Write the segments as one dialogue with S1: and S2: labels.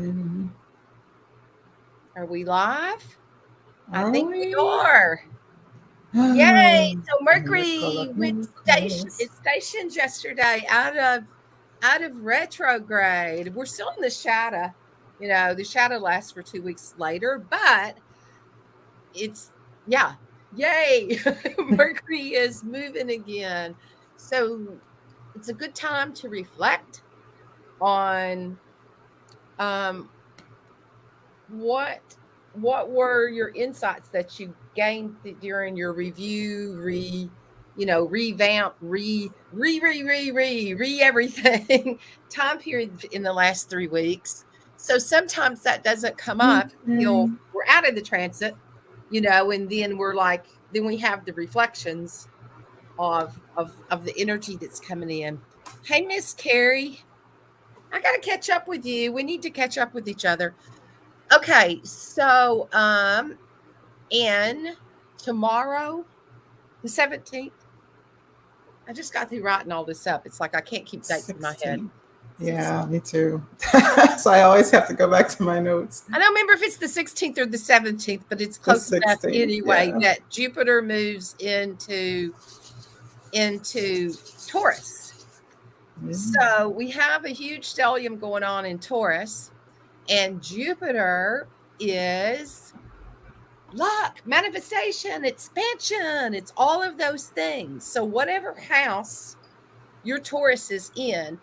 S1: Mm,
S2: Are we live? I
S1: are
S2: think we
S1: we?
S2: are. Yay! So Mercury went station.
S1: Miracles.
S2: It stationed yesterday out of retrograde. We're still in the shadow. The shadow lasts for 2 weeks later, but it's yeah. Yay! Mercury is moving again. So it's a good time to reflect on um what what were your insights that you gained during your review, revamp, re everything time period in the last 3 weeks? So sometimes that doesn't come up until
S1: Okay.
S2: we're out of the transit, and then then we have the reflections of the energy that's coming in. Hey, Miss Carrie, I got to catch up with you. We need to catch up with each other. Okay, so and tomorrow, the 17th, I just got through writing all this up. It's like I can't keep dates in my head.
S1: 16.
S2: Six.
S1: Yeah, me too. So I always have to go back to my notes.
S2: I don't remember if it's the 16th or the 17th, but it's
S1: The
S2: close enough
S1: 16th,
S2: anyway
S1: yeah.
S2: that Jupiter moves into Taurus.
S1: Yeah.
S2: So we have a huge stellium going on in Taurus, and Jupiter is luck, manifestation, expansion. It's all of those things. So, whatever house your Taurus is going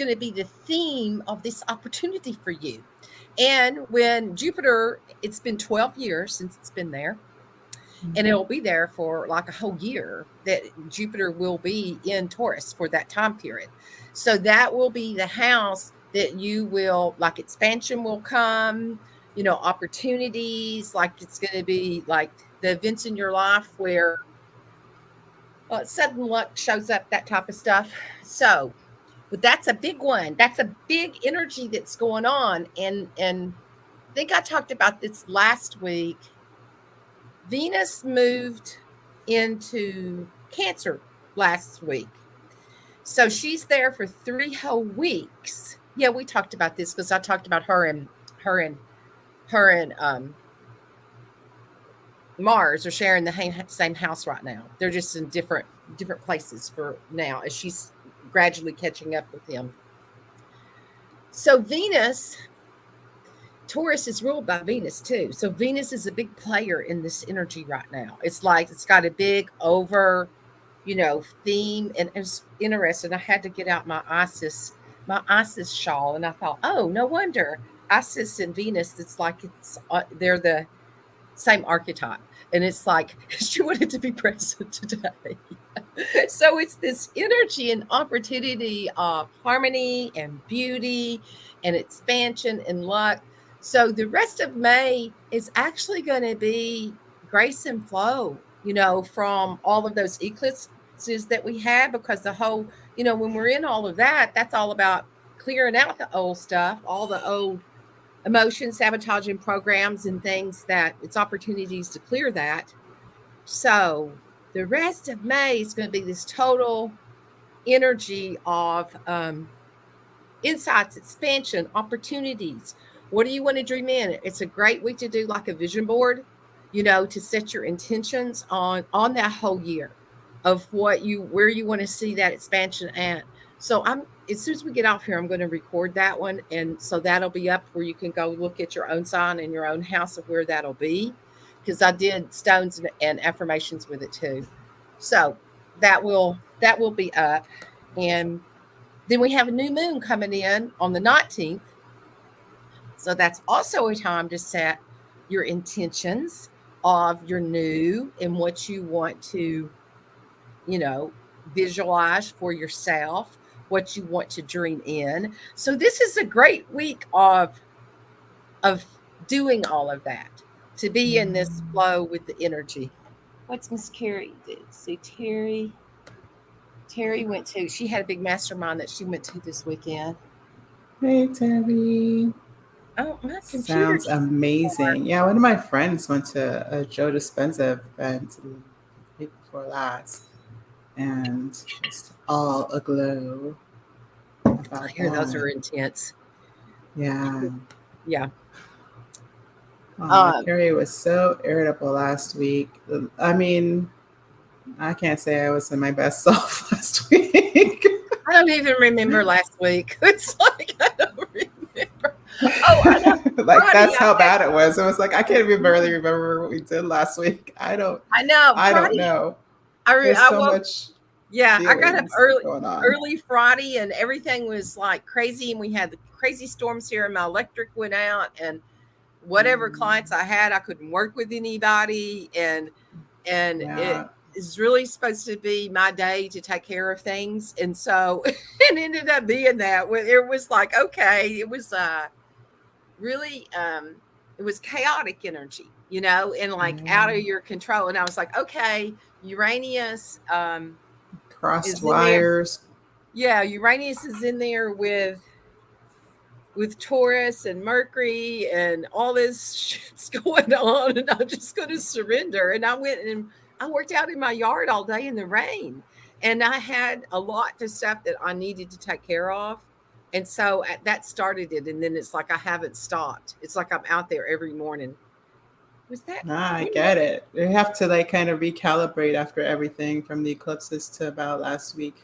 S2: to be the theme of this opportunity for you. And when Jupiter, it's been 12 years since it's been there, and
S1: Mhm.
S2: it'll be there for like a whole year that Jupiter will be in Taurus for that time period. So that will be the house that you will like expansion will come, opportunities, like it's going to be like the events in your life where sudden luck shows up, that type of stuff. So, but that's a big one. That's a big energy that's going on. And I think I talked about this last week. Venus moved into Cancer last week. So she's there for 3 whole weeks. Yeah, we talked about this because I talked about her and her and Mars are sharing the same house right now. They're just in different places for now as she's gradually catching up with him. So Venus, Taurus is ruled by Venus too. So Venus is a big player in this energy right now. It's like it's got a big theme, and it's interesting. I had to get out my Isis shawl, and I thought, oh, no wonder Isis and Venus. It's like they're the same archetype, and it's like she wanted to be present today. So it's this energy and opportunity of harmony and beauty and expansion and luck. So the rest of May is actually going to be grace and flow, from all of those eclipses that we had, because the whole, when we're in all of that, that's all about clearing out the old stuff, all the old emotions, sabotaging programs, and things that it's opportunities to clear that. So the rest of May is going to be this total energy of insights, expansion, opportunities. What do you want to dream in? It's a great week to do like a vision board, to set your intentions on that whole year of where you want to see that expansion at. So I'm as soon as we get off here, I'm going to record that one, and so that'll be up where you can go look at your own sign and your own house of where that'll be, because I did stones and affirmations with it too. So that will be up, and then we have a new moon coming in on the 19th. So that's also a time to set your intentions of your new and what you want to, you know, visualize for yourself, what you want to dream in. So this is a great week of doing all of that, to be in this
S1: Mm.
S2: flow with the energy. What's Miss Carrie did? See, Terry went to, she had a big mastermind that she went to this weekend.
S1: Hey, Tabby.
S2: Oh, my computer
S1: Sounds
S2: keeps.
S1: amazing. Yeah, one of my friends went to a Joe Dispenza event the week before last and just all aglow
S2: I
S1: about
S2: hear those
S1: that.
S2: are intense.
S1: Yeah.
S2: Yeah. Um,
S1: Mercury was so irritable last week. I mean, I can't say I was in my best self last week.
S2: I don't even remember last week. It's like I don't remember. Oh, I know.
S1: Like
S2: Friday,
S1: that's
S2: I
S1: how
S2: had.
S1: bad it was. It was like I can't even barely remember what we did last week.
S2: I know.
S1: I don't
S2: Friday,
S1: know. There's
S2: I
S1: so
S2: woke.
S1: much
S2: Yeah, I got up
S1: feelings going on.
S2: early Friday, and everything was like crazy. And we had the crazy storms here, and my electric went out, and whatever clients I had, I couldn't work with anybody, and it
S1: Yeah.
S2: is really supposed to be my day to take care of things, and so it ended up being that. It was like okay, it was really it was chaotic energy, and like out of
S1: Yeah.
S2: your control. And I was like, okay, Uranus
S1: Crossed
S2: is in there.
S1: wires.
S2: Yeah, Uranus is in there with Taurus and Mercury and all this shit's going on, and I'm just going to surrender. And I went and I worked out in my yard all day in the rain, and I had a lot of stuff that I needed to take care of. And so that started it. And then it's like I haven't stopped. It's like I'm out there every morning. Was that
S1: Ah, I
S2: when
S1: get it. You have to like kind of recalibrate after everything from the eclipses to about last week.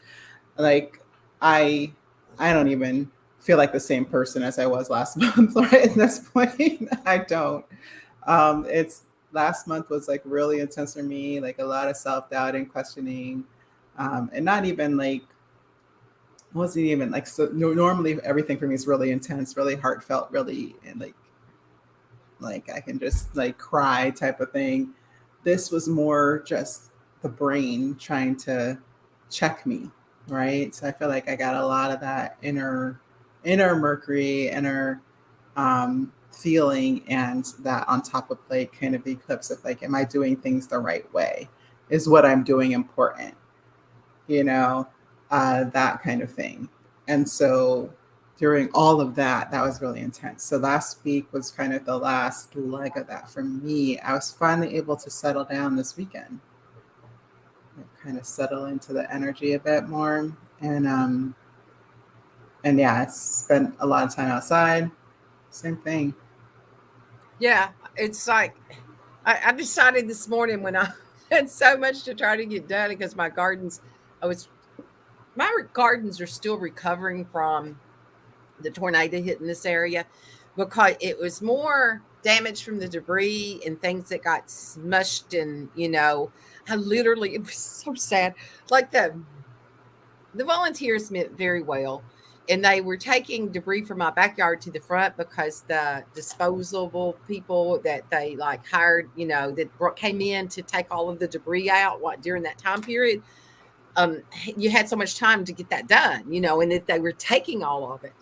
S1: Like I I don't even feel like the same person as I was last month, right? At this point. I don't. It's last month was like really intense for me, like a lot of self-doubt and questioning. And not even like wasn't even like so normally everything for me is really intense, really heartfelt, really and like I can just like cry type of thing. This was more just the brain trying to check me, right? So I feel like I got a lot of that inner Mercury, inner feeling, and that on top of like kind of the eclipse of like, am I doing things the right way? Is what I'm doing important? You know, that kind of thing. And so during all of that, that was really intense. So last week was kind of the last leg of that for me. I was finally able to settle down this weekend, like, kind of settle into the energy a bit more. And yeah, I spent a lot of time outside. Same thing.
S2: Yeah, it's like I decided this morning when I had so much to try to get done because my gardens, I was gardens are still recovering from the tornado hitting this area because it was more damage from the debris and things that got smushed. And I literally, it was so sad. Like the volunteers meant very well, and they were taking debris from my backyard to the front because the disposable people that they like hired, that came in to take all of the debris out during that time period. You had so much time to get that done, and that they were taking all of it.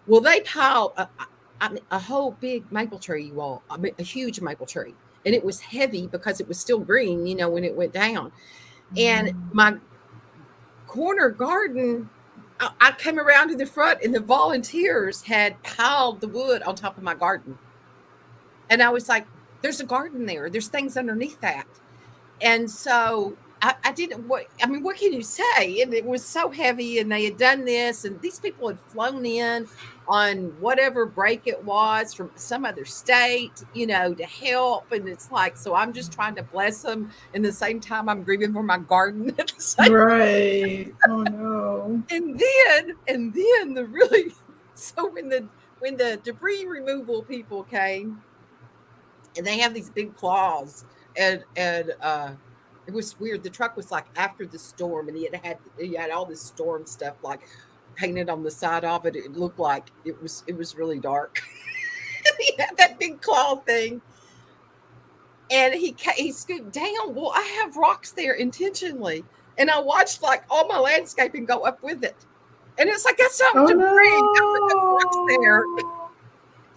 S2: Well, they piled a whole big maple tree, you all, I mean, a huge maple tree, and it was heavy because it was still green, when it went down. And my corner garden, I came around to the front, and the volunteers had piled the wood on top of my garden. And I was like, there's a garden there. There's things underneath that. And so I didn't, what can you say? And it was so heavy, and they had done this, and these people had flown in on whatever break it was from some other state, to help. And it's like, so I'm just trying to bless them. And the same time, I'm grieving for my garden at the same.
S1: Right. Oh no.
S2: And then the really, so when the debris removal people came, and they have these big claws, and it was weird. The truck was like after the storm, and he had all this storm stuff like painted on the side of it. It looked like it was really dark. He had that big claw thing, and he scooped down. Well, I have rocks there intentionally, and I watched like all my landscaping go up with it. And it's like, that's not
S1: Oh
S2: debris. I put the rocks there.
S1: no.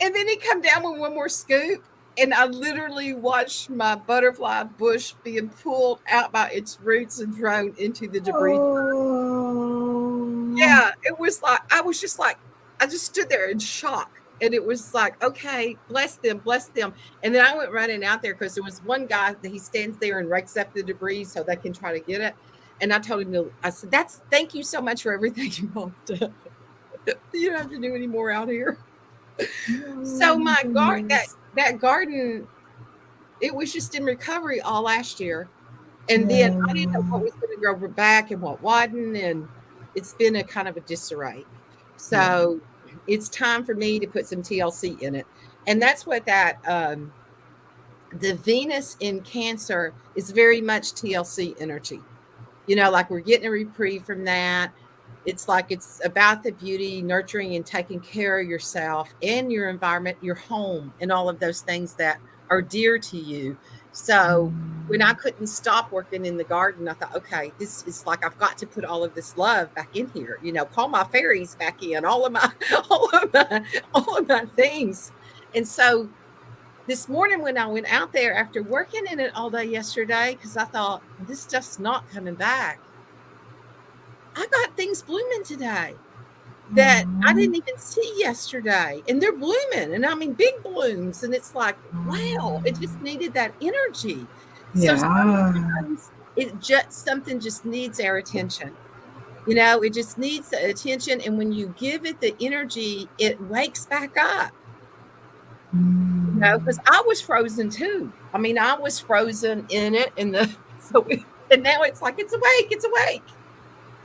S2: And then he come down with one more scoop, and I literally watched my butterfly bush being pulled out by its roots and thrown into the debris.
S1: Oh.
S2: Yeah, it was like I was just like I just stood there in shock. And it was like, okay, bless them, bless them. And then I went running out there because there was one guy that he stands there and rakes up the debris so they can try to get it. And I told him, I said, thank you so much for everything you all done. You don't have to do any more out here. So
S1: Oh my
S2: my
S1: goodness.
S2: that garden, it was just in recovery all last year. And then I didn't know what
S1: Yeah.
S2: was gonna grow back and what wasn't, and it's been a kind of a disarray.
S1: Yeah.
S2: So it's time for me to put some TLC in it. And that's what that the Venus in Cancer is very much TLC energy. Like we're getting a reprieve from that. It's like it's about the beauty, nurturing, and taking care of yourself and your environment, your home, and all of those things that are dear to you. So when I couldn't stop working in the garden, I thought, okay, this is like I've got to put all of this love back in here. Call my fairies back in, all of my, all of my, all of my things. And so this morning when I went out there after working in it all day yesterday, because I thought this stuff's not coming back, I got things blooming today that I
S1: Oh,
S2: didn't even see yesterday. And they're blooming. And I mean big blooms. And it's like, wow, it just needed that energy. So
S1: yeah.
S2: sometimes something just needs our attention. It just needs the attention. And when you give it the energy, it wakes back up. Because I was frozen too. I mean, I was frozen in it, and and now it's like it's awake, it's awake.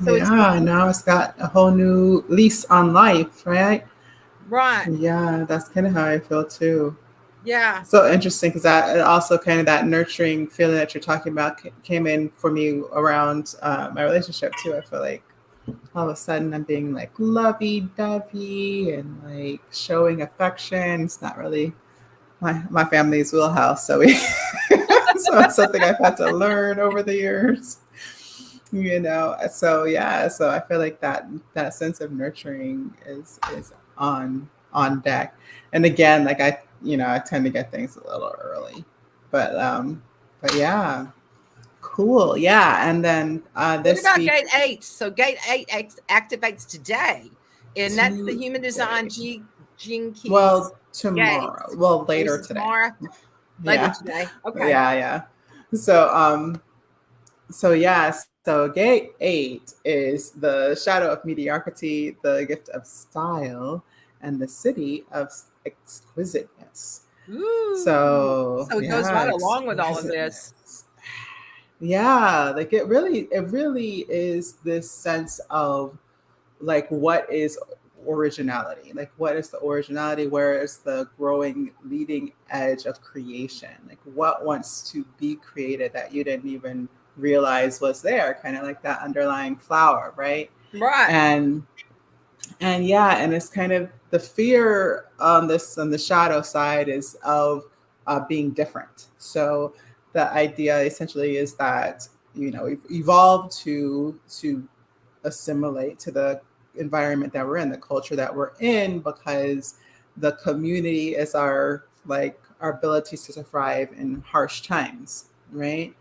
S2: So it's
S1: Yeah, now it's got a whole new lease on life, right?
S2: right,
S1: Yeah, that's kind of how I feel too.
S2: yeah.
S1: So interesting because that also kind of that nurturing feeling that you're talking about came in for me around my relationship too. I feel like all of a sudden I'm being like lovey-dovey and like showing affection. It's not really my family's wheelhouse, so so it's something I've had to learn over the years. So yeah, so I feel like that sense of nurturing is on deck. And again, like I tend to get things a little early, but yeah, cool. Yeah, and then
S2: What
S1: this
S2: about
S1: week
S2: gate 8? So gate 8 activates today, and that's the human design
S1: today,
S2: gene keys
S1: well,
S2: gate.
S1: tomorrow, well,
S2: Or is
S1: later
S2: it
S1: today.
S2: tomorrow? Later
S1: Yeah,
S2: today. Okay.
S1: yeah. So so yes, so gate 8 is the shadow of mediocrity, the gift of style, and the city of exquisiteness.
S2: Ooh.
S1: So
S2: So it goes
S1: yeah,
S2: right along with all of this.
S1: exquisiteness. Yeah, like it really is this sense of like what is originality, like what is the originality, where is the growing leading edge of creation, like what wants to be created that you didn't even realize was there, kind of like that underlying flower, right?
S2: Right.
S1: And yeah, and it's kind of the fear on this on the shadow side is of being different. So the idea essentially is that we've evolved to assimilate to the environment that we're in, the culture that we're in, because the community is our like our ability to thrive in harsh times, right?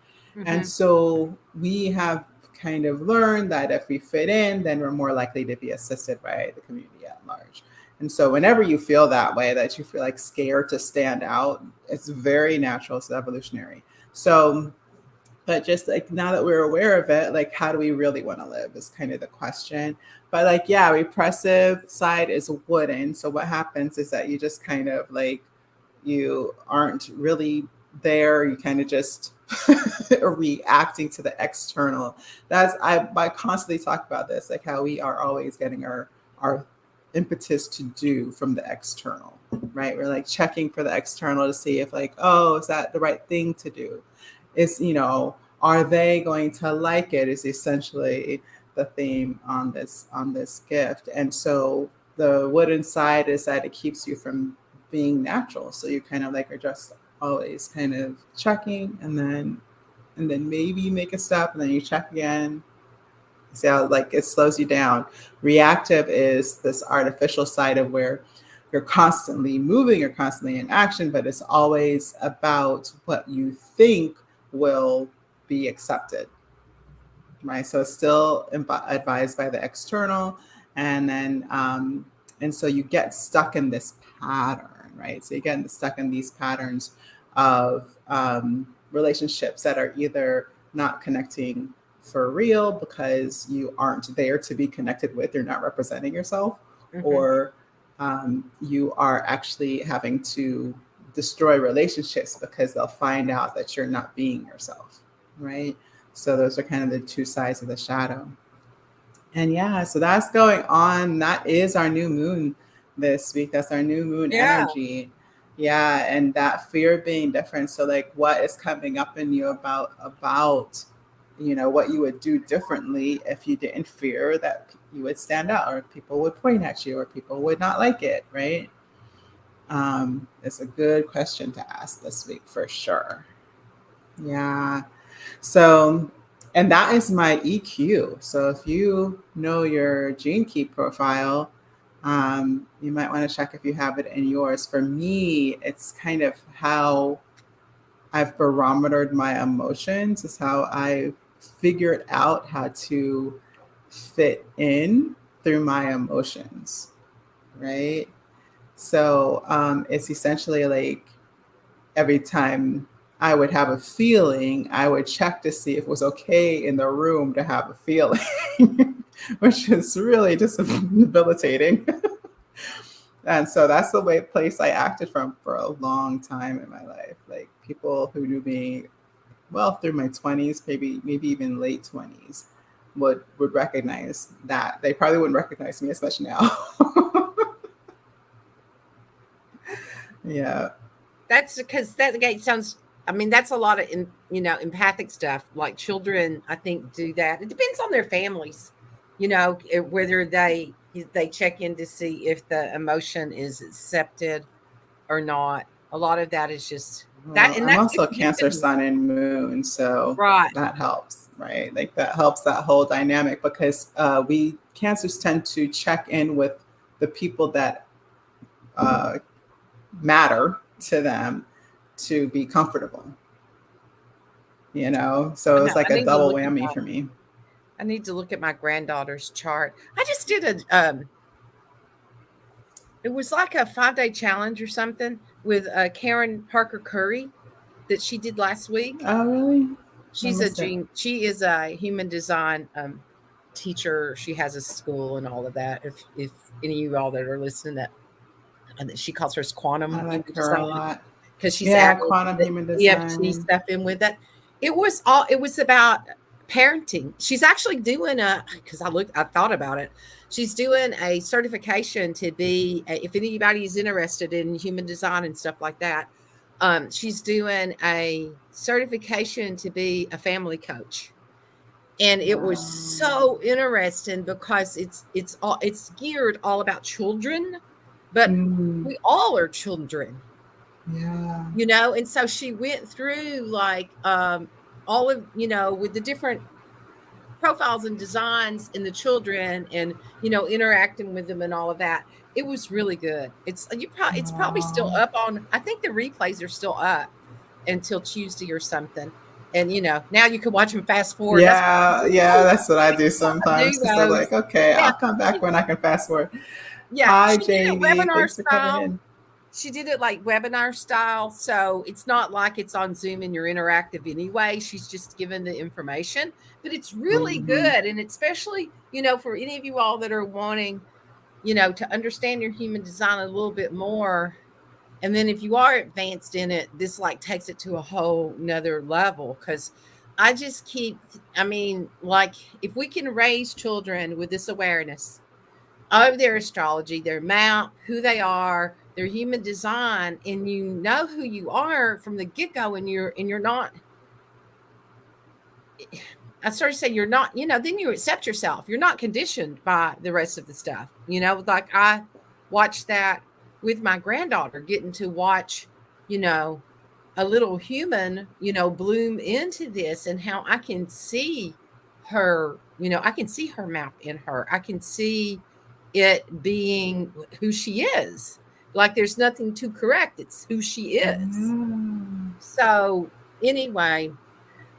S1: And
S2: Hmm.
S1: so we have kind of learned that if we fit in, then we're more likely to be assisted by the community at large. And so whenever you feel that way, that you feel like scared to stand out, it's very natural, it's evolutionary. So but just like now that we're aware of it, like how do we really want to live is kind of the question. But like, yeah, repressive side is wooden. So what happens is that you just kind of like you aren't really there. You kind of just reacting to the external. I constantly talk about this, like how we are always getting our impetus to do from the external, right? We're like checking for the external to see if like, oh, is that the right thing to do? Is are they going to like it is essentially the theme on this gift. And so the wooden side is that it keeps you from being natural, so you kind of like are just always kind of checking, and then maybe you make a step and then you check again. See how like it slows you down. Reactive is this artificial side of where you're constantly moving, you're constantly in action, but it's always about what you think will be accepted, right? So it's still advised by the external, and so you get stuck in this pattern, right? So you get stuck in these patterns of relationships that are either not connecting for real because you aren't there to be connected with, you're not representing yourself,
S2: Hmm.
S1: or you are actually having to destroy relationships because they'll find out that you're not being yourself, right? So those are kind of the two sides of the shadow. And yeah, so that's going on. That is our new moon this week. That's our new moon
S2: Yeah.
S1: energy. Yeah, and that fear of being different. So like what is coming up in you about what you would do differently if you didn't fear that you would stand out or people would point at you or people would not like it, right? It's a good question to ask this week for sure. Yeah. So, and that is my EQ. So if you know your gene key profile, you might want to check if you have it in yours. For me, it's kind of how I've barometered my emotions, is how I figured out how to fit in through my emotions, right? So it's essentially like every time I would have a feeling, I would check to see if it was okay in the room to have a feeling, which is really just debilitating. And so that's the way place I acted from for a long time in my life. Like people who knew me well through my 20s, maybe even late 20s, would recognize that. They probably wouldn't recognize me as much now. Yeah.
S2: That's because that again sounds. I mean, that's a lot of empathic stuff. Like children, I think do that. It depends on their families, whether they check in to see if the emotion is accepted or not. A lot of that is just that,
S1: Well,
S2: and
S1: I'm
S2: that's
S1: also a Cancer
S2: given,
S1: sun and moon, so
S2: right?
S1: that helps, right? Like that helps that whole dynamic because we Cancers tend to check in with the people that uh, matter to them to be comfortable,
S2: I
S1: So
S2: know.
S1: it's like a double whammy for me.
S2: I need to look at my granddaughter's chart. I just did a it was like a 5-day challenge or something with Karen Parker Curry that she did last week.
S1: Oh, really? I missed it.
S2: She is a human design teacher. She has a school and all of that. If any of you all that are listening that and that she calls hers
S1: I
S2: quantum human
S1: like her
S2: design
S1: a lot.
S2: because she's
S1: Yeah,
S2: added
S1: quantum
S2: the
S1: human
S2: EFT
S1: design.
S2: stuff in with it. It was about parenting. She's actually doing a because I thought about it. She's doing a certification to be if anybody is interested in human design and stuff like that. She's doing a certification to be a family coach. And it was
S1: Wow.
S2: so interesting because it's geared all about children, but
S1: Mm,
S2: we all are children,
S1: yeah.
S2: and so she went through like all of with the different profiles and designs in the children and interacting with them and all of that. It was really good. It's probably still
S1: Wow.
S2: up on. I think the replays are still up until Tuesday or something. And now you can watch them fast forward. That's
S1: Yeah,
S2: what
S1: yeah,
S2: I
S1: that's what I do
S2: do
S1: sometimes because I'm
S2: those.
S1: like, okay,
S2: Yeah,
S1: I'll come back when I can fast forward.
S2: yeah.
S1: Hi,
S2: She did it
S1: Jamie.
S2: webinar
S1: Thanks for coming
S2: style.
S1: in.
S2: She did it like webinar style. So it's not like it's on Zoom and you're interactive anyway. She's just given the information, but it's really
S1: Hmm.
S2: good. And especially, for any of you all that are wanting, to understand your human design a little bit more. And then if you are advanced in it, this like takes it to a whole nother level. Cause I mean, like if we can raise children with this awareness of their astrology, their mount, who they are, their human design, and you know who you are from the get go, and you're not. I started to say you're not. Then you accept yourself. You're not conditioned by the rest of the stuff. Like I watched that with my granddaughter, getting to watch, you know, a little human, bloom into this, and how I can see her. I can see her map in her. I can see it being who she is. Like there's nothing to correct. It's who she is.
S1: Yeah,
S2: So anyway,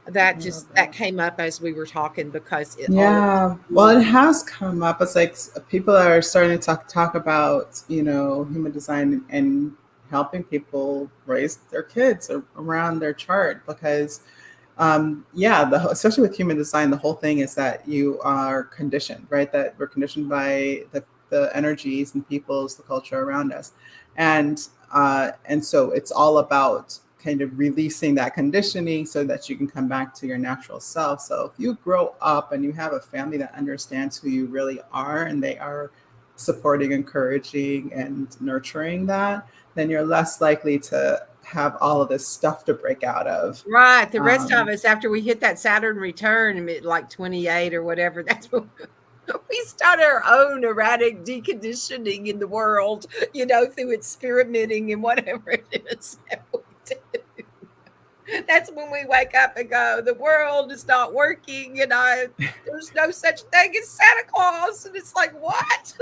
S1: I love
S2: that
S1: that.
S2: came up as we were talking because all of
S1: Yeah, well, it
S2: the
S1: has come up. It's like people are starting to talk about human design and helping people raise their kids around their chart because yeah, especially with human design, the whole thing is that you are conditioned, right? That we're conditioned by the energies and peoples, the culture around us, and so it's all about kind of releasing that conditioning so that you can come back to your natural self. So if you grow up and you have a family that understands who you really are and they are supporting, encouraging, and nurturing that, then you're less likely to have all of this stuff to break out of.
S2: Right. The rest of
S1: Um,
S2: us, after we hit that Saturn return, like 28 or whatever, that's when we start our own erratic deconditioning in the world, through experimenting and whatever it is that we do. That's when we wake up and go, the world is not working, there's no such thing as Santa Claus. And it's like, what?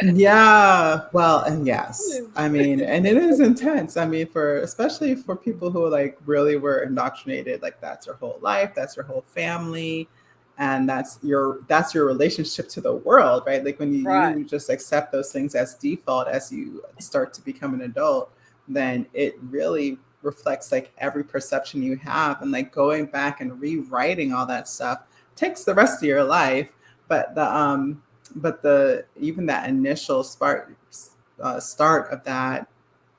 S1: yeah, well, and yes, I mean, and it is intense. I mean, for especially for people who like really were indoctrinated, like that's their whole life, that's their whole family, and that's your relationship to the world, right? Like when
S2: Right.
S1: you just accept those things as default as you start to become an adult, then it really reflects like every perception you have, and like going back and rewriting all that stuff takes the rest of your life. But the even that initial start of that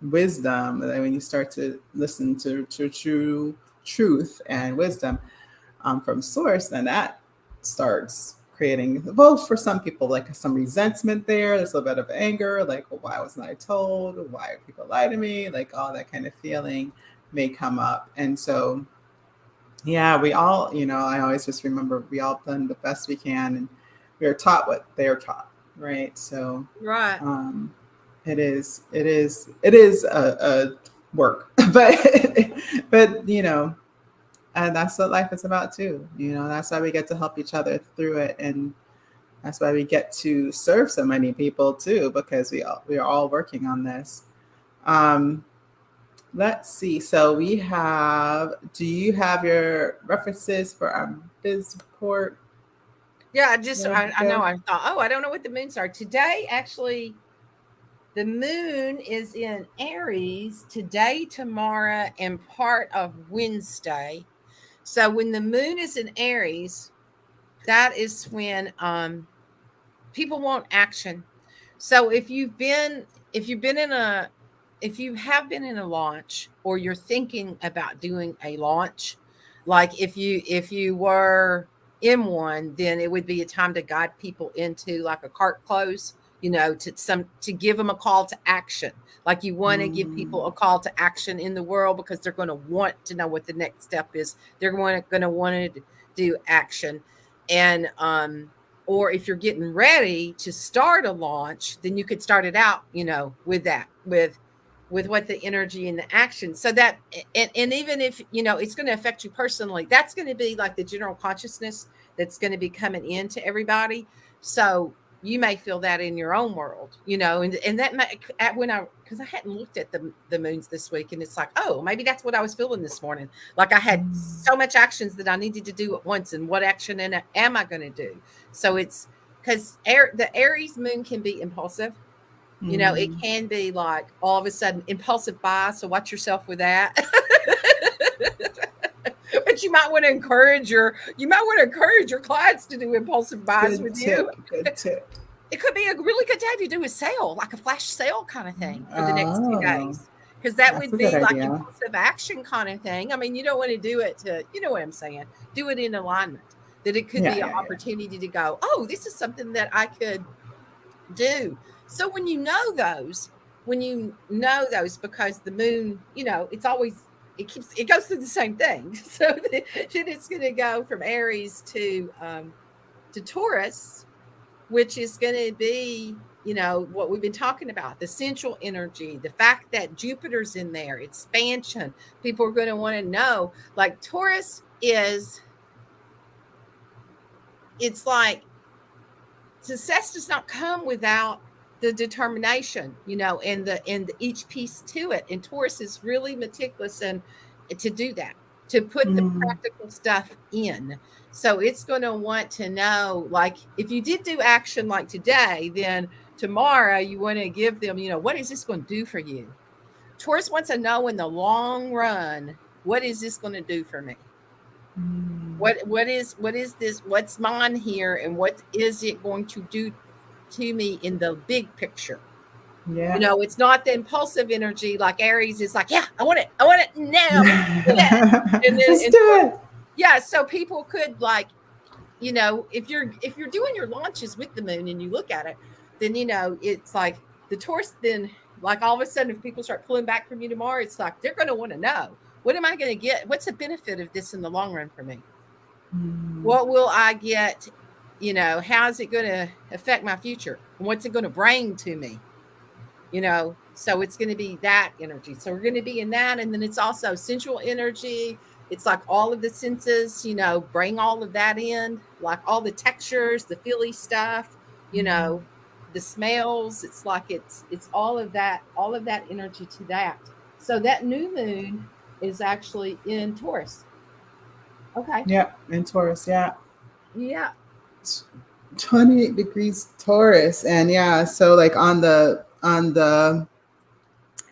S1: wisdom, like when you start to listen to true truth and wisdom from source, then that starts creating, well, for some people, like some resentment there. There's a little bit of anger, like, well, why wasn't I told? Why are people lie to me? Like all that kind of feeling may come up. And so yeah, we all, I always just remember we all done the best we can, and we are taught what they are taught, right? So
S2: Right.
S1: um, it is a work, but and that's what life is about too. That's why we get to help each other through it, and that's why we get to serve so many people too, because we are all working on this. Um, Let's see. So we have, do you have your references for our biz report
S2: Yeah, I know.
S1: go?
S2: I thought, oh, I don't know what the moons are. Today, actually, the moon is in Aries today, tomorrow, and part of Wednesday. So when the moon is in Aries, that is when people want action. So if you have been in a launch, or you're thinking about doing a launch, like if you were in one, then it would be a time to guide people into like a cart close, to give them a call to action. Like you want to give people
S1: Mm,
S2: a call to action in the world, because they're going to want to know what the next step is. They're going to want to do action. And or if you're getting ready to start a launch, then you could start it out, with that, with what the energy and the action. So that, and even if it's going to affect you personally, that's going to be like the general consciousness that's going to be coming into everybody. So you may feel that in your own world, and that might, when I because I hadn't looked at the moons this week, and it's like, oh, maybe that's what I was feeling this morning. Like I had
S1: mm,
S2: so much actions that I needed to do at once, and what action am I going to do? So it's because the Aries moon can be impulsive. It
S1: mm.
S2: can be like all of a sudden impulsive buy. So watch yourself with that. But you might want to encourage your clients to do impulsive buys
S1: Good
S2: with you.
S1: tip. Good tip.
S2: It could be a really good day to do a sale, like a flash sale kind of thing for the next few
S1: Oh,
S2: days. Because that
S1: that's
S2: would
S1: a good
S2: be like
S1: idea.
S2: impulsive action kind of thing. I mean, you don't want to do it to, you know what I'm saying? Do it in alignment. That it could
S1: Yeah,
S2: be an
S1: yeah, yeah.
S2: opportunity to go, oh, this is something that I could do. So when you know those, because the moon, it's always, it goes through the same thing. So then it's going to go from Aries to Taurus, which is going to be, what we've been talking about, the central energy, the fact that Jupiter's in there, expansion. People are going to want to know, like Taurus is, it's like success does not come without the determination, and each piece to it. And Taurus is really meticulous and to do that, to put the
S1: Mm,
S2: practical stuff in. So it's going to want to know, like, if you did do action like today, then tomorrow you want to give them, what is this going to do for you? Taurus wants to know in the long run, what is this going to do for me? What is this? What's mine here, and what is it going to do to me in the big picture?
S1: Yeah.
S2: It's not the impulsive energy like Aries is like, yeah, I want it now. Let's do it. And then
S1: Let's do it.
S2: yeah, so people could like, if you're doing your launches with the moon and you look at it, then it's like the Taurus. Then like all of a sudden, if people start pulling back from you tomorrow, it's like they're going to want to know, what am I going to get? What's the benefit of this in the long run for me?
S1: Mm.
S2: What will I get? How's it going to affect my future? And what's it going to bring to me? So it's going to be that energy. So we're going to be in that. And then it's also sensual energy. It's like all of the senses, bring all of that in, like all the textures, the feely stuff, the smells. It's like it's all of that energy to that. So that new moon is actually in Taurus. Okay.
S1: Yeah, in Taurus, yeah.
S2: Yeah.
S1: 28 degrees Taurus. And yeah, so like on the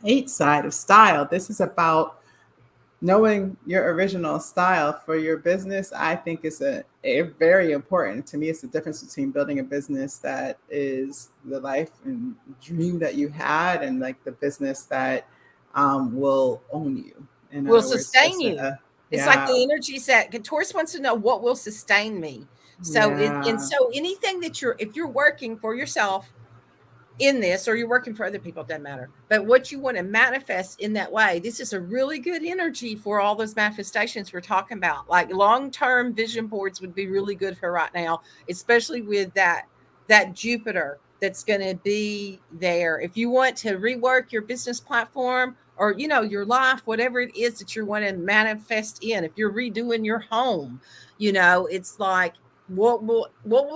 S1: eight side of style, this is about knowing your original style for your business. I think is a very important. To me, it's the difference between building a business that is the life and dream that you had, and like the business that will own you. In
S2: Will
S1: other words,
S2: sustain
S1: just
S2: you. It's like
S1: yeah,
S2: the energy set. Taurus wants to know what will sustain me. And
S1: yeah.
S2: so anything that if you're working for yourself in this, or you're working for other people, it doesn't matter. But what you want to manifest in that way, this is a really good energy for all those manifestations we're talking about. Like long-term vision boards would be really good for right now, especially with that Jupiter that's going to be there. If you want to rework your business platform, or your life, whatever it is that you want to manifest in, if you're redoing your home, it's like, what will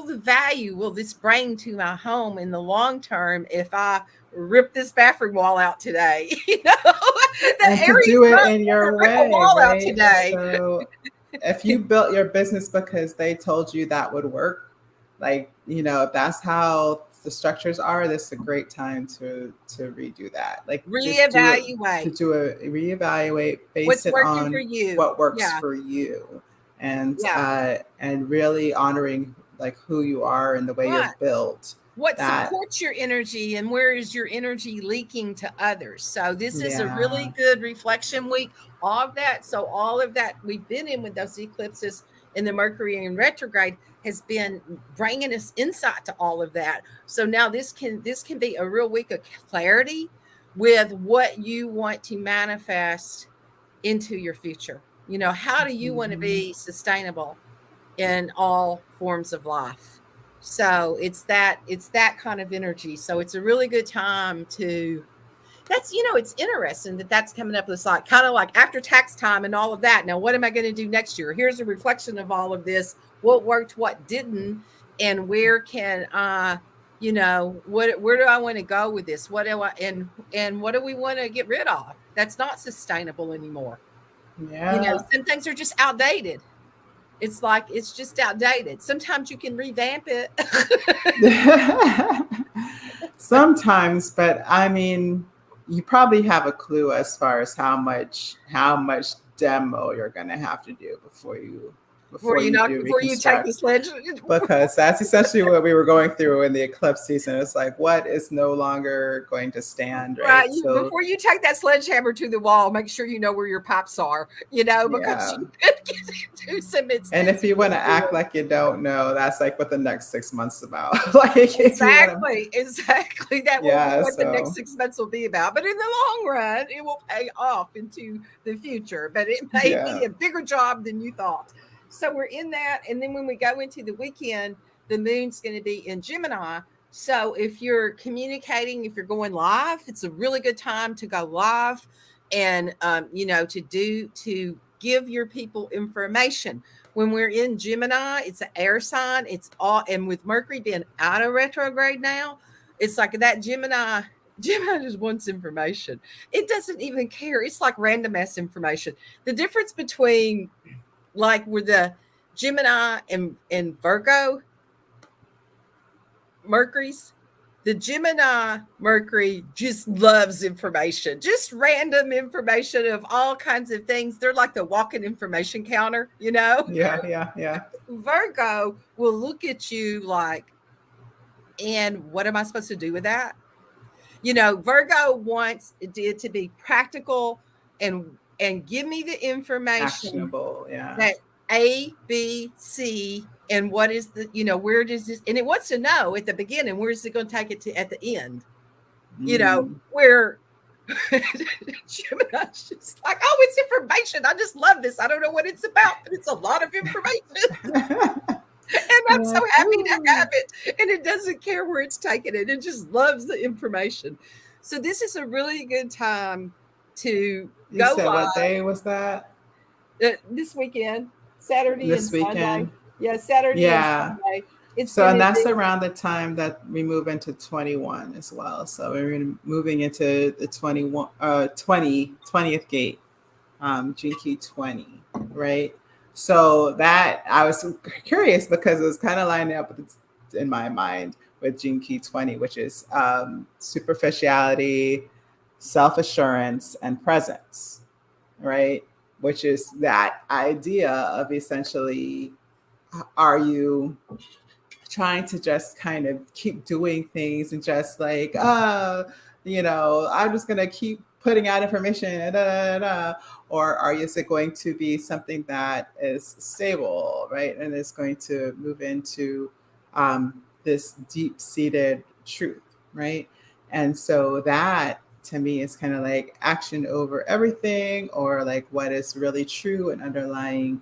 S2: the value will this bring to my home in the long term if I rip this bathroom wall out today? The
S1: And to
S2: Aries
S1: do it
S2: sun
S1: in
S2: wants
S1: your
S2: to rip a
S1: way,
S2: wall out
S1: right?
S2: today.
S1: So if you built your business because they told you that would work, like, if that's how the structures are, this is a great time to redo that. Like just do it, to
S2: Reevaluate
S1: do a reevaluate, base
S2: what's
S1: it
S2: working for
S1: on
S2: you.
S1: what works
S2: Yeah,
S1: for you,
S2: yeah,
S1: and really honoring like who you are and the way you're
S2: right.
S1: built.
S2: What
S1: That
S2: supports your energy, and where is your energy leaking to others? So this is a
S1: yeah.
S2: really good reflection week of that. So all of that we've been in with those eclipses in the Mercury in retrograde has been bringing us insight to all of that. So now this can be a real week of clarity with what you want to manifest into your future. How do you want to
S1: Mhm.
S2: be sustainable in all forms of life? So it's that kind of energy. So it's a really good time to that's it's interesting that that's coming up. It's like kind of like after tax time and all of that. Now, what am I going to do next year? Here's a reflection of all of this. What worked, what didn't, and where can where do I want to go with this? What do I and what do we want to get rid of? That's not sustainable anymore.
S1: Yeah.
S2: Some things are just outdated. It's like it's just outdated. Sometimes you can revamp it.
S1: Sometimes, but I mean, you probably have a clue as far as how much demo you're gonna have to do before you do
S2: Before you take the
S1: reconstruct,
S2: sledge.
S1: because that's essentially what we were going through in the eclipse season. It's like what is no longer going to stand,
S2: Right.
S1: right? So
S2: Before you take that sledgehammer to the wall, make sure you know where your pipes are, because
S1: yeah.
S2: you could get into some
S1: And if
S2: expensive
S1: you want to act
S2: material.
S1: like you don't know, that's like what the next 6 months about. Like if you want to,
S2: Exactly. Exactly. That will be
S1: yeah.
S2: what the next
S1: So
S2: 6 months will be about. But in the long run, it will pay off into the future. But it may
S1: yeah.
S2: be a bigger job than you thought. So we're in that. And then when we go into the weekend, the moon's going to be in Gemini. So if you're communicating, if you're going live, it's a really good time to go live and to give your people information. When we're in Gemini, it's an air sign. It's all, and with Mercury being out of retrograde now, it's like that Gemini. Gemini just wants information. It doesn't even care. It's like random ass information. The difference between like with the Gemini and Virgo Mercury's, The Gemini Mercury just loves information, just random information of all kinds of things. They're like the walking information counter, you know?
S1: Yeah, yeah, yeah.
S2: Virgo will look at you like, and what am I supposed to do with that? You know, Virgo wants it to be practical and give me the information
S1: Actionable. Yeah.
S2: that A, B, C, and what is the, you know, where does this, and it wants to know at the beginning, where's it going to take it to at the end? You know,
S1: Mm.
S2: where Gemini's just like, oh, it's information. I just love this. I don't know what it's about, but it's a lot of information. And I'm so
S1: Like,
S2: happy to
S1: ooh.
S2: have it. And it doesn't care where it's taking it. It just loves the information. So this is a really good time to
S1: You
S2: go
S1: said what
S2: live
S1: day was that?
S2: this weekend, Saturday and
S1: This
S2: Sunday.
S1: weekend?
S2: Yeah, Saturday and
S1: Yeah.
S2: Sunday. It's
S1: So,
S2: going
S1: and
S2: to
S1: that's
S2: be,
S1: around the time that we move into 21 as well. So we're moving into the 21, 20th gate, Gene Key 20, right? So that I was curious because it was kind of lining up with, in my mind with Gene Key 20, which is superficiality, self-assurance, and presence, right? Which is that idea of essentially, are you trying to just kind of keep doing things and just like, I'm just going to keep putting out information, da, da, da, da. Or are you, is it going to be something that is stable, right? And it's going to move into this deep seated truth, right? And so that to me is kind of like action over everything, or like what is really true and underlying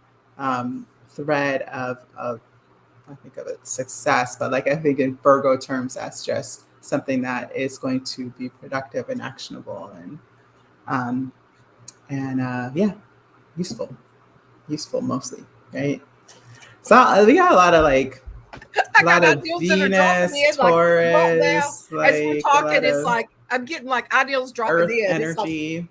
S1: thread of I think of it success, but like I think in Virgo terms, that's just something that is going to be productive and actionable um, yeah, useful, useful mostly, right? So we got a lot of like
S2: I
S1: a
S2: got
S1: lot of
S2: ideals that are dropping
S1: Venus,
S2: in like right now.
S1: Taurus,
S2: As we're
S1: like a
S2: talking,
S1: lot
S2: it's
S1: of
S2: like I'm getting like ideals dropping
S1: Earth
S2: in. It's like,
S1: energy.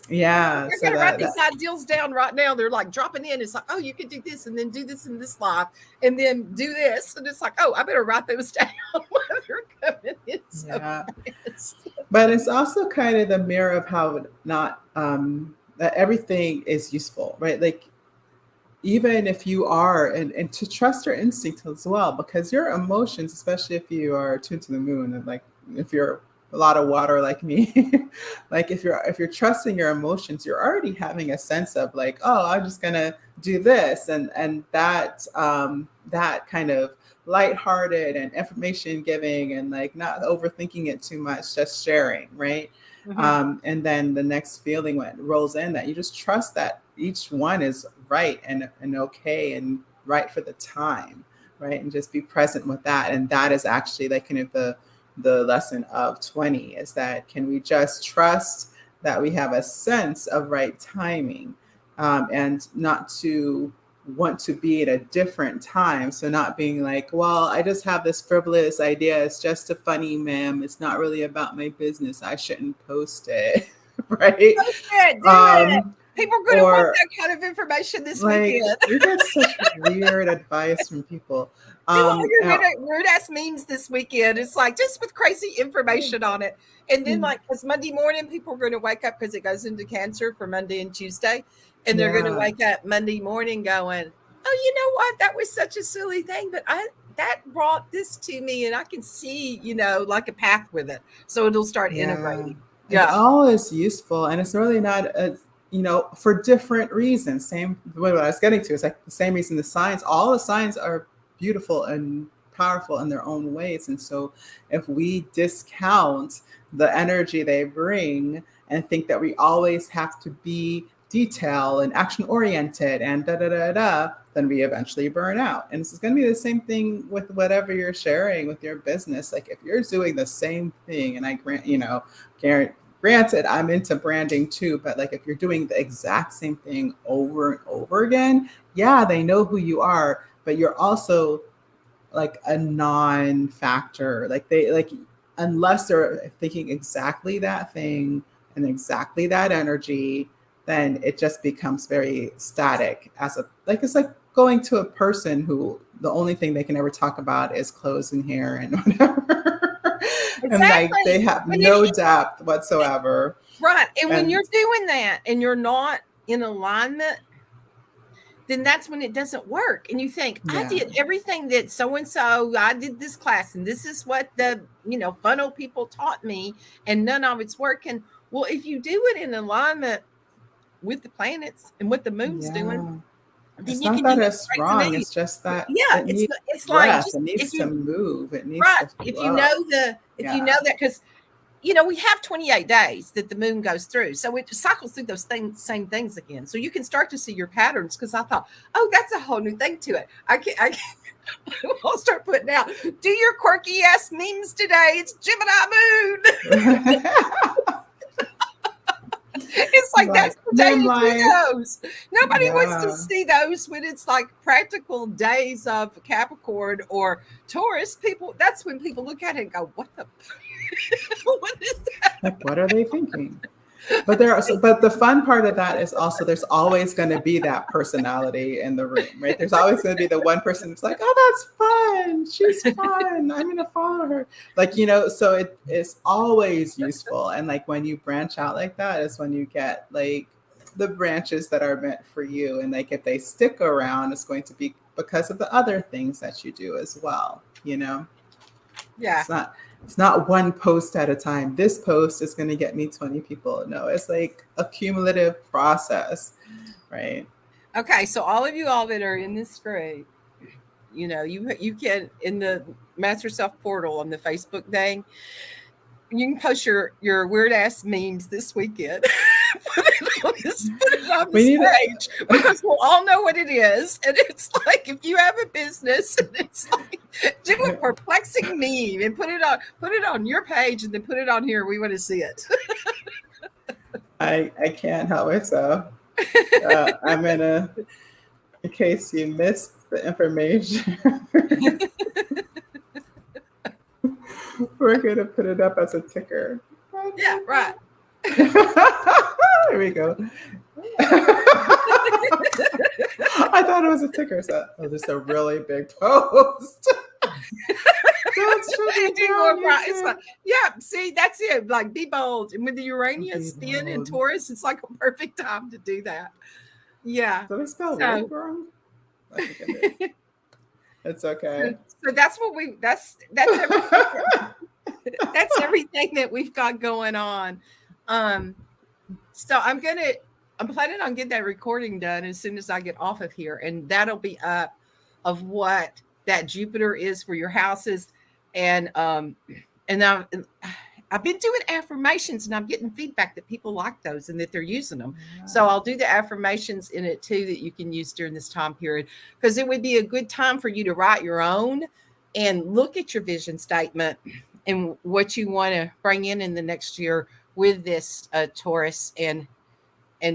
S1: Yeah,
S2: you're
S1: so
S2: gonna write these
S1: that
S2: ideals down right now. They're like dropping in. It's like, oh, you could do this and then do this in this life and then do this. And it's like, oh, I better write those down while they're coming in so
S1: yeah.
S2: fast.
S1: But it's also kind of the mirror of how not that everything is useful, right? Like even if you are, and to trust your instincts as well, because your emotions, especially if you are tuned to the moon, and like if you're a lot of water like me, like if you're trusting your emotions, you're already having a sense of like, oh, I'm just gonna do this, and that that kind of lighthearted and information giving, and like not overthinking it too much, just sharing, right?
S2: Mhm.
S1: And then the next feeling when it rolls in, that you just trust that each one is right and okay and right for the time, right? And just be present with that. And that is actually like kind of the lesson of 20, is that can we just trust that we have a sense of right timing, and not to want to be at a different time. So not being like, well, I just have this frivolous idea. It's just a funny meme. It's not really about my business. I shouldn't post it. Right.
S2: Post it, do it.
S1: Um,
S2: People are going to want
S1: or
S2: that kind of information this
S1: like
S2: weekend.
S1: we get such weird advice from people.
S2: Do all your
S1: Now,
S2: weird ass memes this weekend. It's like just with crazy information on it. And then, like, because Monday morning, people are going to wake up because it goes into Cancer for Monday and Tuesday. And they're going to
S1: yeah,
S2: wake up Monday morning going, oh, you know what? That was such a silly thing. But that brought this to me and I can see, you know, like a path with it. So it'll start
S1: yeah.
S2: integrating.
S1: It
S2: Yeah.
S1: all is useful, and it's really not a, for different reasons. Same what I was getting to. It's like the same reason the signs. All the signs are beautiful and powerful in their own ways. And so, if we discount the energy they bring and think that we always have to be detail and action oriented and da da da da, then we eventually burn out. And this is going to be the same thing with whatever you're sharing with your business. Like if you're doing the same thing, and I grant, granted, I'm into branding too, but like if you're doing the exact same thing over and over again, yeah, they know who you are, but you're also like a non-factor. Like they like unless they're thinking exactly that thing and exactly that energy, then it just becomes very static as a like it's like going to a person who the only thing they can ever talk about is clothes and hair and whatever. And like they
S2: Exactly.
S1: have
S2: But if
S1: no
S2: you
S1: depth whatsoever.
S2: right, and when
S1: And
S2: you're doing that and you're not in alignment, then that's when it doesn't work. And you think, I
S1: yeah,
S2: did everything that so and so, I did this class, and this is what the funnel people taught me, and none of it's working. Well, if you do it in alignment with the planets and what the moon's doing,
S1: yeah.
S2: then
S1: It's
S2: you
S1: not
S2: can do
S1: that
S2: it
S1: it's
S2: right to
S1: wrong.
S2: me.
S1: It's just that
S2: Yeah,
S1: it needs
S2: it's like
S1: breath.
S2: just
S1: It
S2: if
S1: needs to
S2: you
S1: move. It needs
S2: right,
S1: to flow.
S2: if you know
S1: Yeah.
S2: that, because we have 28 days that the moon goes through. So it cycles through those same things again. So you can start to see your patterns, because I thought, oh, that's a whole new thing to it. I I'll start putting out, do your quirky ass memes today. It's Gemini moon. It's like, that's
S1: Like
S2: the day
S1: meme
S2: to do
S1: life.
S2: those. Nobody wants to
S1: Yeah.
S2: see those when it's like practical days of Capricorn or Taurus. People, that's when people look at it and go, what the what is that?
S1: Like, what are they thinking? But but the fun part of that is also there's always going to be that personality in the room, right? There's always going to be the one person who's like, oh, that's fun. She's fun. I'm going to follow her. Like, so it is always useful. And like when you branch out like that is when you get like the branches that are meant for you. And like if they stick around, it's going to be because of the other things that you do as well,
S2: Yeah.
S1: It's not one post at a time. This post is going to get me 20 people. No, it's like a cumulative process, right?
S2: Okay, so all of you all that are in this group, you can, in the Master Self portal on the Facebook thing, you can post your weird ass memes this weekend. Put it on
S1: We
S2: this
S1: need
S2: page, because we'll all know what it is. And it's like, if you have a business, and it's like, do a perplexing meme and put it on your page, and then put it on here. We want to see it.
S1: I can't help myself. I'm in case you missed the information, we're going to put it up as a ticker.
S2: Yeah, right.
S1: There we go. I thought it was a ticker set. Oh, just a really big post.
S2: It's like, yeah, see, that's it. Like, be bold. And with the Uranus being in Taurus, it's like a perfect time to do that. Yeah.
S1: Did I spell work wrong? I think I did. It's okay.
S2: So that's what that's everything. That's everything that we've got going on. So I'm planning on getting that recording done as soon as I get off of here, and that'll be up of what that Jupiter is for your houses. And I've been doing affirmations, and I'm getting feedback that people like those and that they're using them. Yeah. So I'll do the affirmations in it too that you can use during this time period, because it would be a good time for you to write your own and look at your vision statement and what you want to bring in the next year with this Taurus and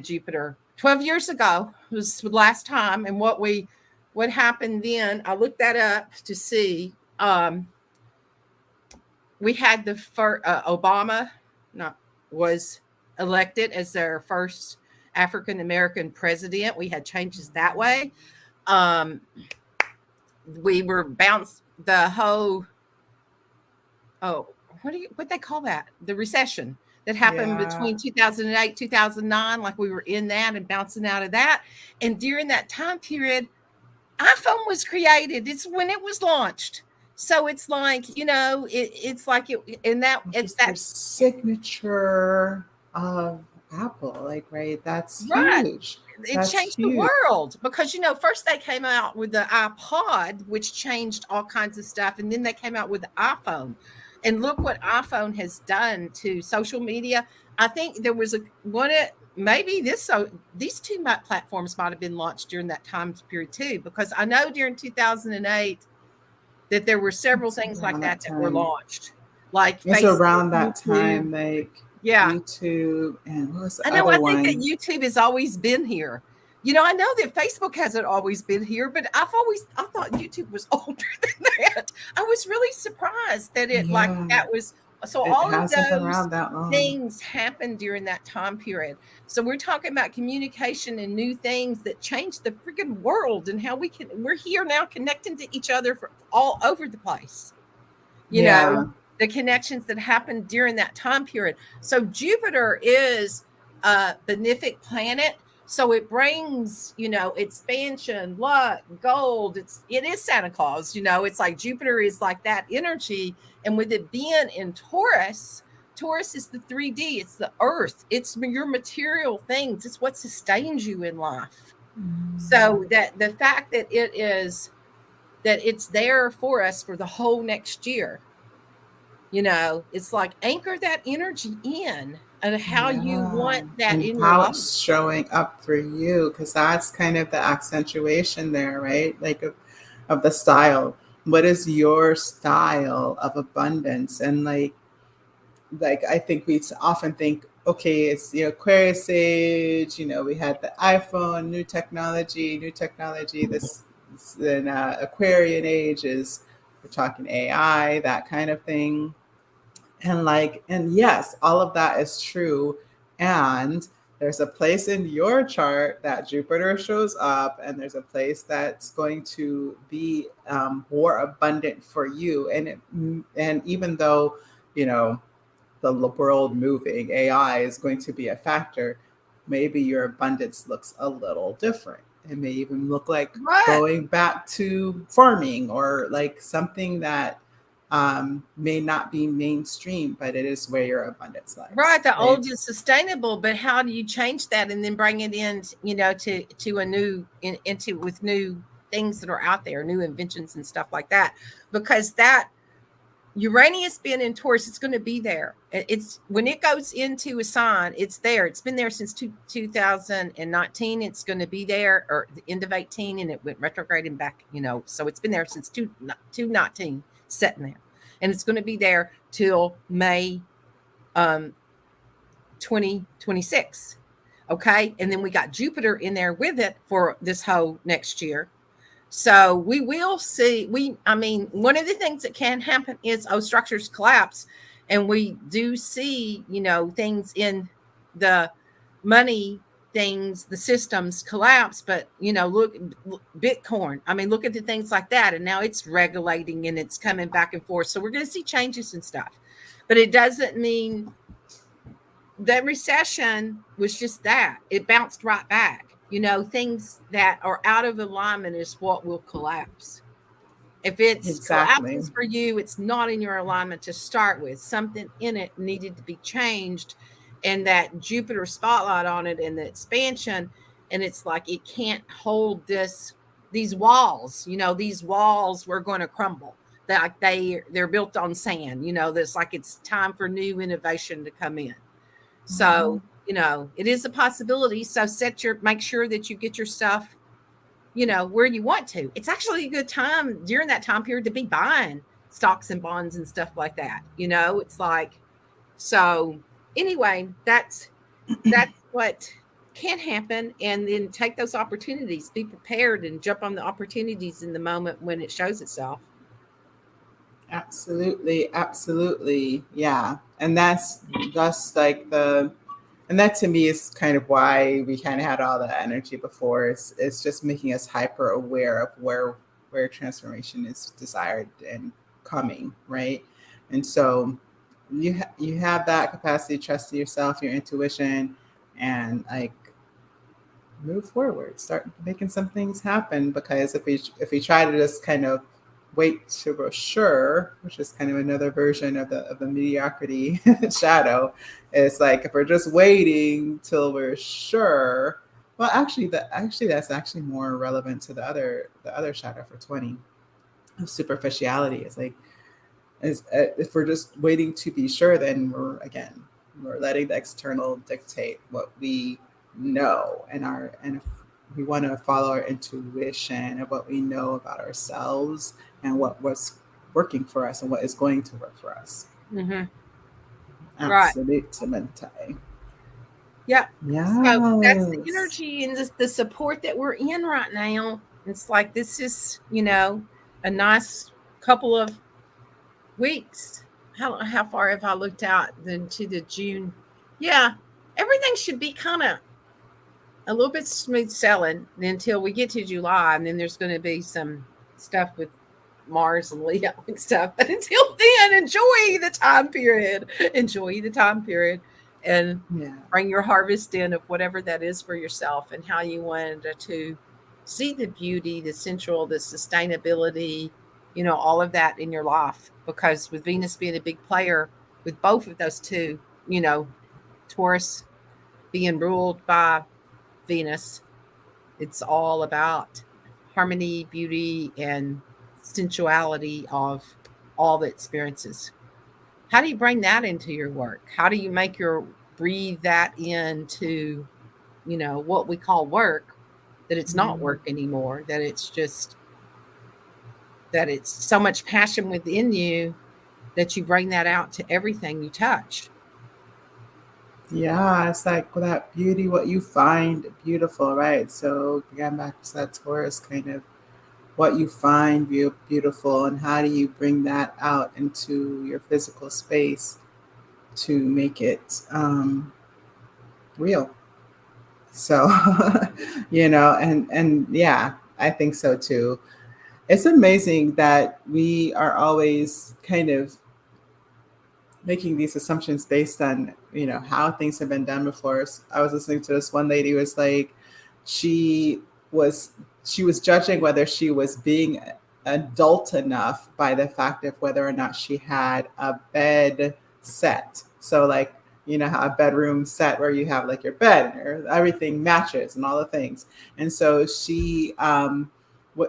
S2: Jupiter. 12 years ago was the last time, and what happened then, I looked that up to see. We had the first Obama was elected as their first African American president. We had changes that way. We were bounced the whole what they call that, the recession that happened between 2008 2009, like we were in that and bouncing out of that. And during that time period, iPhone was created. It's when it was launched. So it's like, it's like it's that
S1: signature of Apple, like, right? That's
S2: right.
S1: Huge.
S2: It changed the world, because first they came out with the iPod, which changed all kinds of stuff, and then they came out with the iPhone. And look what iPhone has done to social media. I think there was maybe these two platforms might have been launched during that time period too, because I know during 2008 that there were several things like that were launched, like
S1: it's
S2: Facebook,
S1: around that
S2: YouTube.
S1: time, like YouTube, and what was the other one?
S2: I think that YouTube has always been here. I know that Facebook hasn't always been here, but I thought YouTube was older than that. I was really surprised that that was So
S1: It
S2: all of
S1: hasn't been
S2: those
S1: around that long.
S2: things happened during that time period. So we're talking about communication and new things that changed the freaking world and how we're here now connecting to each other for all over the place. You know,
S1: Yeah.
S2: the connections that happened during that time period. So Jupiter is a benefic planet. So it brings, expansion, luck, gold. It is Santa Claus, it's like Jupiter is like that energy. And with it being in Taurus, Taurus is the 3D, it's the earth, it's your material things, it's what sustains you in life. So that the fact that it's there for us for the whole next year, it's like anchor that energy in and how you want
S1: Yeah.
S2: that
S1: And
S2: in your
S1: how
S2: life.
S1: it's showing up for you, because that's kind of the accentuation there, right? Like of the style. What is your style of abundance? And like I think we often think, okay, it's the Aquarius age. We had the iPhone, new technology. This then Aquarian age is we're talking AI, that kind of thing. And yes, all of that is true. And there's a place in your chart that Jupiter shows up, and there's a place that's going to be more abundant for you. And even though you know the world moving, AI is going to be a factor, maybe your abundance looks a little different. It may even look like
S2: Right.
S1: going back to farming or like something that may not be mainstream, but it is where your abundance lies,
S2: Right. The
S1: right?
S2: old is sustainable, but how do you change that and then bring it in, to a new into with new things that are out there, new inventions and stuff like that? Because that Uranus being in Taurus, it's going to be there. It's when it goes into a sign, it's there. It's been there since 2019. It's going to be there, or the end of 18, and it went retrograde and back. So it's been there since 219, sitting there, and it's going to be there till May 2026. Okay, and then we got Jupiter in there with it for this whole next year. So we will see. One of the things that can happen is structures collapse, and we do see, things in the money things, the systems collapse. But look, Bitcoin. Look at the things like that, and now it's regulating and it's coming back and forth. So we're going to see changes and stuff, but it doesn't mean that recession was just that. It bounced right back. Things that are out of alignment is what will collapse. If it's
S1: Exactly.
S2: collapses for you, it's not in your alignment to start with. Something in it needed to be changed, and that Jupiter spotlight on it and the expansion, and it's like it can't hold these walls. These walls were going to crumble. Like they're built on sand. That's like it's time for new innovation to come in.
S1: Mhm.
S2: So, it is a possibility. So make sure that you get your stuff, where you want to. It's actually a good time during that time period to be buying stocks and bonds and stuff like that. It's like, so anyway, that's what can happen. And then take those opportunities, be prepared and jump on the opportunities in the moment when it shows itself.
S1: Absolutely, absolutely. Yeah. And that's just like and that to me is kind of why we kind of had all the energy before. It's just making us hyper aware of where transformation is desired and coming, right? And so you have that capacity, trust in yourself, your intuition, and like move forward, start making some things happen. Because if we try to just kind of wait till we're sure, which is kind of another version of the mediocrity shadow, it's like if we're just waiting till we're sure. Well, actually that's actually more relevant to the other shadow for 20 of superficiality. It's like if we're just waiting to be sure, then we're letting the external dictate what we know, and if we want to follow our intuition of what we know about ourselves and what was working for us and what is going to work for us.
S2: Mm-hmm. Right.
S1: Absolutamente.
S2: Yeah. So that's the
S1: Yes.
S2: energy and the support that we're in right now. It's like this is, a nice couple of weeks. how far have I looked out then to the June? Yeah, everything should be kind of a little bit smooth sailing until we get to July, and then there's going to be some stuff with Mars and Leo and stuff. But until then, enjoy the time period. Enjoy the time period, and
S1: Yeah.
S2: bring your harvest in of whatever that is for yourself and how you want to see the beauty, the sensual, the sustainability, all of that in your life. Because with Venus being a big player with both of those two, Taurus being ruled by Venus, it's all about harmony, beauty, and sensuality of all the experiences. How do you bring that into your work? How do you make your breathe that into, what we call work, that it's not
S1: Mm.
S2: work anymore, that it's just that it's so much passion within you that you bring that out to everything you touch.
S1: Yeah, it's like that beauty, what you find beautiful, right? So again, back to that Taurus kind of what you find beautiful, and how do you bring that out into your physical space to make it real. So, and yeah, I think so too. It's amazing that we are always kind of making these assumptions based on how things have been done before. I was listening to this one lady who was like, she was she was judging whether she was being adult enough by the fact of whether or not she had a bed set. So like, how a bedroom set where you have like your bed and everything matches and all the things. And so she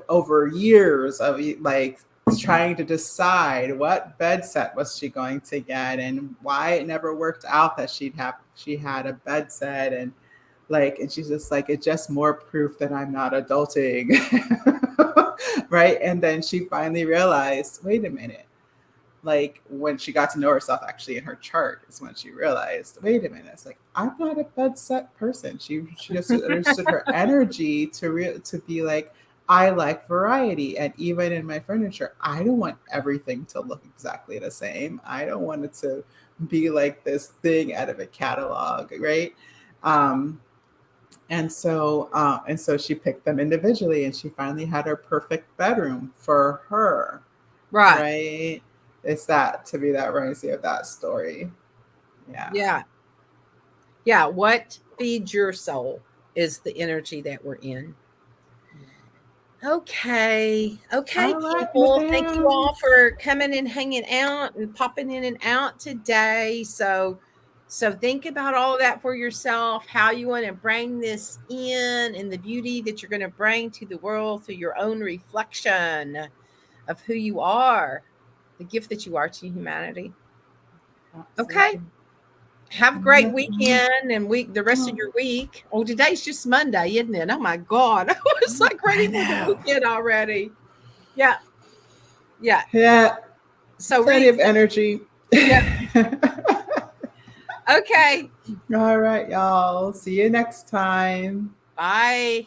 S1: over years of like trying to decide what bed set was she going to get and why it never worked out that she had a bed set, and she's just like, it's just more proof that I'm not adulting. Right. And then she finally realized, wait a minute, like when she got to know herself actually in her chart is when she realized, wait a minute, it's like, I'm not a bed set person. She just understood her energy to be like, I like variety, and even in my furniture I don't want everything to look exactly the same. I don't want it to be like this thing out of a catalog, right? um and so she picked them individually, and she finally had her perfect bedroom for her.
S2: Right.
S1: Right? It's that, to me, that reminds me of that story. Yeah.
S2: Yeah. Yeah. What feeds your soul is the energy that we're in. Okay. Okay,
S1: All right,
S2: people. Thank you all
S1: madams.
S2: for coming and hanging out and popping in and out today. So think about all of that for yourself, how you want to bring this in and the beauty that you're going to bring to the world through your own reflection of who you are, the gift that you are to humanity. Okay.
S1: Absolutely.
S2: Have a
S1: All
S2: great
S1: right, madam.
S2: weekend and the rest of
S1: Oh,
S2: your week. Oh, today's just Monday, isn't it? Oh my God. I was like
S1: I
S2: ready for the
S1: know.
S2: weekend already. Yeah. Yeah.
S1: Yeah,
S2: So
S1: plenty
S2: read.
S1: of energy.
S2: Yeah. Okay.
S1: All right, y'all. See you next time.
S2: Bye.